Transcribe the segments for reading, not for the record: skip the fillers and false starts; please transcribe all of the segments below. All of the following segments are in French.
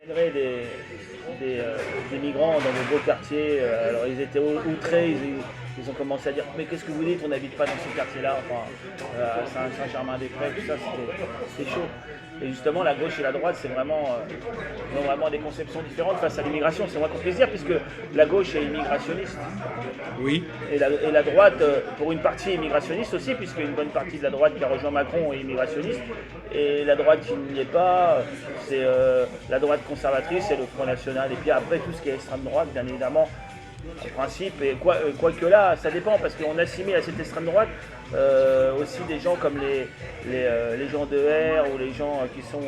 Des migrants dans vos beaux quartiers. Alors ils étaient outrés, ils ont commencé à dire mais qu'est-ce que vous dites, on n'habite pas dans ce quartier-là, enfin Saint-Germain-des-Prés, tout ça c'était chaud. Et justement la gauche et la droite ils ont vraiment des conceptions différentes face à l'immigration, c'est moins qu'on puisse dire, puisque la gauche est immigrationniste. Oui. Et la droite, pour une partie immigrationniste aussi, puisque une bonne partie de la droite qui a rejoint Macron est immigrationniste, et la droite qui n'y est pas, c'est la droite conservatrice, c'est le Front National, et puis après tout ce qui est extrême droite, bien évidemment, en principe, et quoique là, ça dépend, parce qu'on assimile à cette extrême droite aussi des gens comme les gens de R ou les gens qui sont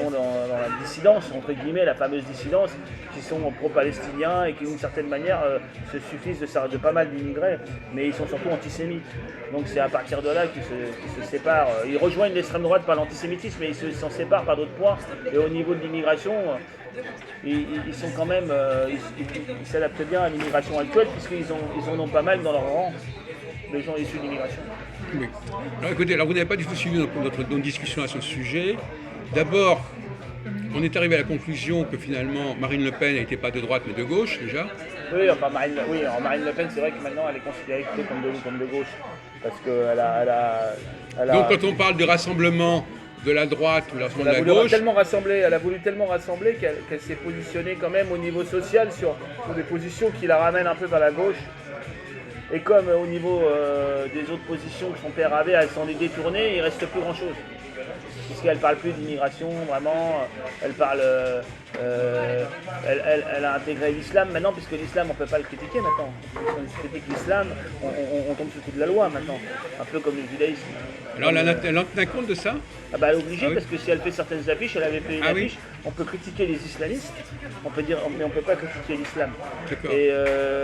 dans la dissidence, entre guillemets, la fameuse dissidence, qui sont pro-palestiniens et qui d'une certaine manière se suffisent de pas mal d'immigrés, mais ils sont surtout antisémites. Donc c'est à partir de là qu'ils se séparent. Ils rejoignent l'extrême droite par l'antisémitisme, mais ils s'en séparent par d'autres points. Et au niveau de l'immigration, ils sont quand même, ils s'adaptent bien à l'immigration actuelle, puisqu'ils en ont pas mal dans leur rang, les gens issus de l'immigration. Oui. Alors écoutez, vous n'avez pas du tout suivi notre discussion à ce sujet. D'abord, on est arrivé à la conclusion que finalement Marine Le Pen n'était pas de droite mais de gauche déjà. Oui, enfin Marine Le Pen, c'est vrai que maintenant elle est considérée plutôt comme de gauche, parce qu'elle a. Donc quand on parle de rassemblement de la droite ou de la gauche. Elle a voulu tellement rassembler qu'elle s'est positionnée quand même au niveau social sur des positions qui la ramènent un peu vers la gauche. Et comme au niveau des autres positions que son père avait, elle s'en est détournée, il ne reste plus grand chose. Puisqu'elle ne parle plus d'immigration, vraiment, elle a intégré l'islam maintenant, puisque l'islam on ne peut pas le critiquer maintenant. Si on critique l'islam, on tombe sous le coup de la loi maintenant, un peu comme le judaïsme. Alors elle en tient compte de ça? Ah bah elle est obligée, oui. Parce que si elle fait certaines affiches, elle avait fait une affiche, on peut critiquer les islamistes, mais on ne peut pas critiquer l'islam. Et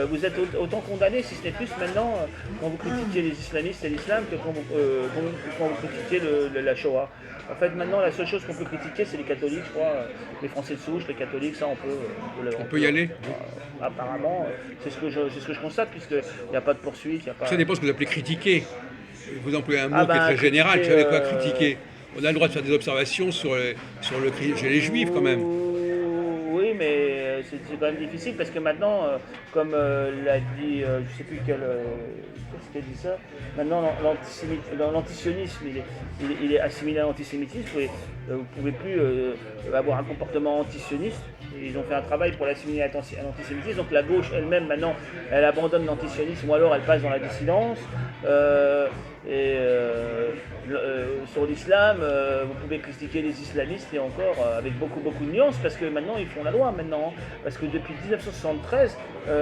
vous êtes autant condamné, si ce n'est plus maintenant, quand vous critiquez les islamistes et l'islam, que quand vous critiquez la Shoah. En fait, maintenant, la seule chose qu'on peut critiquer, c'est les catholiques, je crois, les Français de souche, les catholiques, ça, on peut y aller. Apparemment, c'est ce que je constate, puisqu'il n'y a pas de poursuite. Ça dépend de ce que vous appelez critiquer. Vous employez un mot qui est très général. Vous savez quoi critiquer? On a le droit de faire des observations chez les juifs quand même. Oui, mais c'est quand même difficile parce que maintenant, comme l'a dit, je ne sais plus qu'est-ce qui a dit ça, maintenant l'antisionisme il est assimilé à l'antisémitisme, vous ne pouvez plus avoir un comportement antisioniste. Ils ont fait un travail pour l'assimiler à l'antisémitisme, donc la gauche elle-même maintenant, elle abandonne l'antisionisme ou alors elle passe dans la dissidence. Sur l'islam, vous pouvez critiquer les islamistes et encore avec beaucoup de nuances, parce que maintenant ils font la loi maintenant, parce que depuis 1973, quand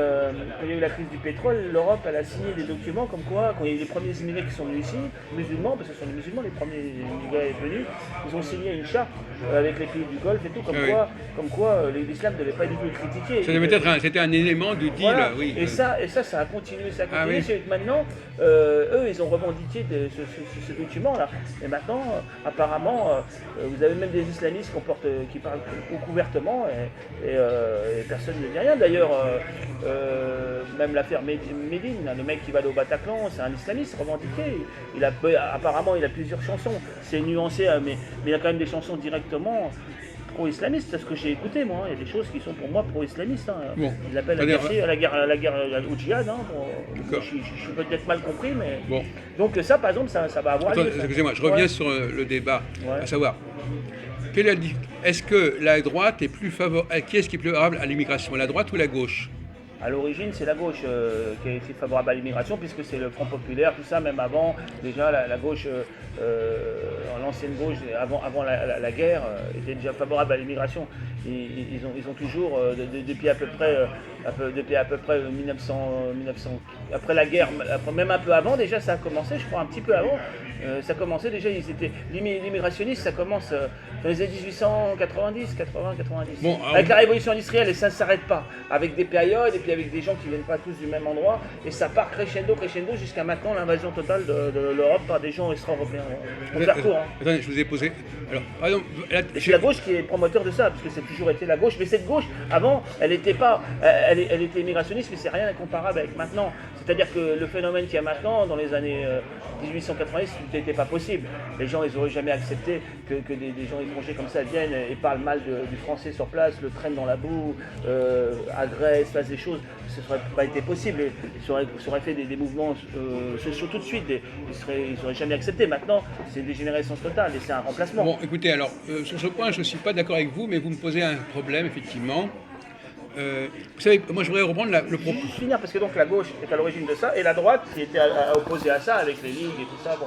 il y a eu la crise du pétrole, l'Europe elle a signé des documents comme quoi, quand il y a eu les premiers immigrés qui sont venus ici, musulmans, parce que ce sont les musulmans les premiers immigrés venus, ils ont signé une charte avec les pays du Golfe et tout, comme quoi l'islam ne devait pas du tout être critiqué. C'était un élément du deal, voilà. oui. Et ça a continué, Oui. C'est que maintenant, eux ils ont revendiqué ce document-là. Et maintenant, apparemment, vous avez même des islamistes qui parlent ouvertement et personne ne dit rien. D'ailleurs, même l'affaire Médine, le mec qui va aller au Bataclan, c'est un islamiste revendiqué. Apparemment, il a plusieurs chansons. C'est nuancé, mais il y a quand même des chansons directement pro-islamistes, c'est ce que j'ai écouté moi, il y a des choses qui sont pour moi pro-islamistes. Bon. Ils l'appellent à la guerre au djihad, je suis peut-être mal compris, mais... Bon. Donc ça par exemple, ça va avoir lieu. Excusez-moi, je reviens sur le débat, à savoir, est-ce que la droite est plus favorable, qui est-ce qui est plus favorable à l'immigration, la droite ou la gauche? À l'origine, c'est la gauche qui est favorable à l'immigration, puisque c'est le Front Populaire, tout ça, même avant, déjà la gauche, l'ancienne gauche, avant la guerre, était déjà favorable à l'immigration. Ils ont toujours, depuis à peu près 1900, après la guerre, même un peu avant, déjà ça a commencé, je crois un petit peu avant, ça commençait déjà, l'immigrationniste, ça commence dans les années 1890, 80, 90. Bon, avec la révolution industrielle, et ça ne s'arrête pas, avec des périodes, et puis avec des gens qui ne viennent pas tous du même endroit, et ça part crescendo, jusqu'à maintenant l'invasion totale de l'Europe par des gens extra-européens. On fait court. Attendez, je vous ai posé... Alors, par exemple, c'est la gauche qui est promoteur de ça, parce que c'est toujours été la gauche, mais cette gauche, avant, elle était immigrationniste, mais c'est rien comparable avec maintenant. C'est-à-dire que le phénomène qu'il y a maintenant, dans les années 1890, n'était pas possible. Les gens, ils n'auraient jamais accepté que des gens étrangers comme ça viennent et parlent mal du français sur place, le traînent dans la boue, agressent, fassent des choses. Ça n'aurait pas été possible. Ils auraient fait des mouvements sociaux tout de suite. Ils n'auraient jamais accepté. Maintenant, c'est une dégénérescence totale et c'est un remplacement. Bon, écoutez, alors, sur ce point, je ne suis pas d'accord avec vous, mais vous me posez un problème, effectivement. Vous savez, moi, je voudrais reprendre le propos. Juste finir, parce que donc la gauche est à l'origine de ça, et la droite qui était opposée à ça, avec les ligues et tout ça. Bon,